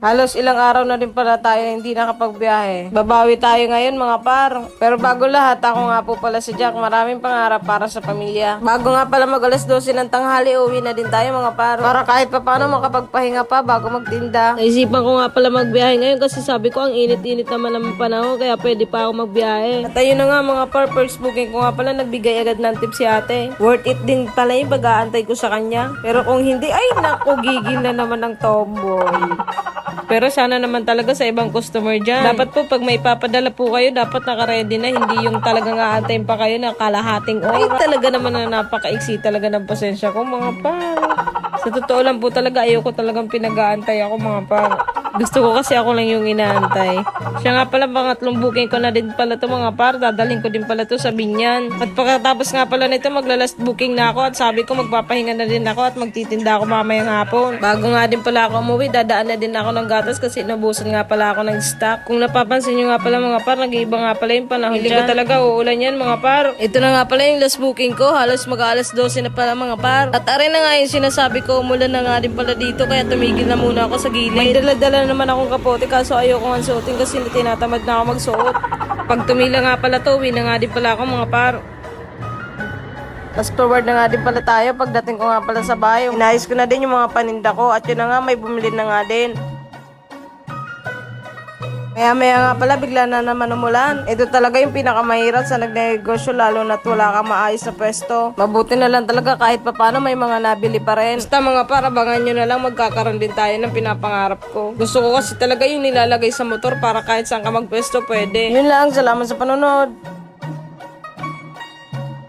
Halos ilang araw na din pala tayo na hindi nakapagbiyahe. Babawi tayo ngayon mga par. Pero bago lahat, ako nga po pala si Jack. Maraming pangarap para sa pamilya. Bago nga pala mag alas 12 ng tanghali, uwi na din tayo mga par. Para kahit pa paano makapagpahinga pa bago magtinda. Naisipan ko nga pala magbiyahe ngayon kasi sabi ko ang init-init naman ng panahon kaya pwede pa ako magbiyahe. At ayun na nga mga par, first booking ko nga pala nagbigay agad ng tip si ate. Worth it din pala yung pag-aantay ko sa kanya. Pero kung hindi, ay naku, gigil na naman ng tomboy. Pero sana naman talaga sa ibang customer dyan. Dapat po pag may papadala po kayo, dapat naka-ready na. Hindi yung talagang aantayin pa kayo na kalahating oras. Ay talaga naman na napaka-iksi talaga ng pasensya ko mga par. Sa totoo lang po talaga, ayoko talagang pinag-aantay ako mga par. Gusto ko kasi ako lang yung inaantay. Siya nga pala, pangatlong booking ko na din pala to mga par. Dadalhin ko din pala to sa Binyan. At pagkatapos nga pala nito, maglalast booking na ako. At sabi ko magpapahinga na din ako at magtitinda ako mamayang hapon. Bago nga din pala ako umuwi, dadaan na din ako ng gatas kasi nabusan nga pala ako ng stock. Kung napapansin nyo nga pala mga par, nag-iiba nga pala yung panahon dyan. Hindi ko talaga uulan yan mga par. Ito na nga pala yung last booking ko. Halos mag-alas 12 na pala mga par. At arin na nga yung sinasabi ko, umulan na nga din pala dito kaya tumigil na muna ako sa gilid. May dala-dala naman akong kapote kaso ayoko nga suotin kasi tinatamad na ako magsuot. Pag tumila nga pala to, uwi na nga din pala ako mga par. Fast forward na nga din pala tayo pagdating ko nga pala sa bahay. Inayos ko na din yung mga paninda ko at yun na nga may bumili na nga din. Maya nga pala bigla na naman umulan. Ito talaga yung pinakamahirap sa nagnegosyo lalo na't wala kang maayos na pwesto. Mabuti na lang talaga kahit papano may mga nabili pa rin. Basta mga par, abangan nyo na lang magkakaroon din tayo ng pinapangarap ko. Gusto ko kasi talaga yung nilalagay sa motor para kahit saan ka magpwesto pwede. Yun lang, salamat sa panonood.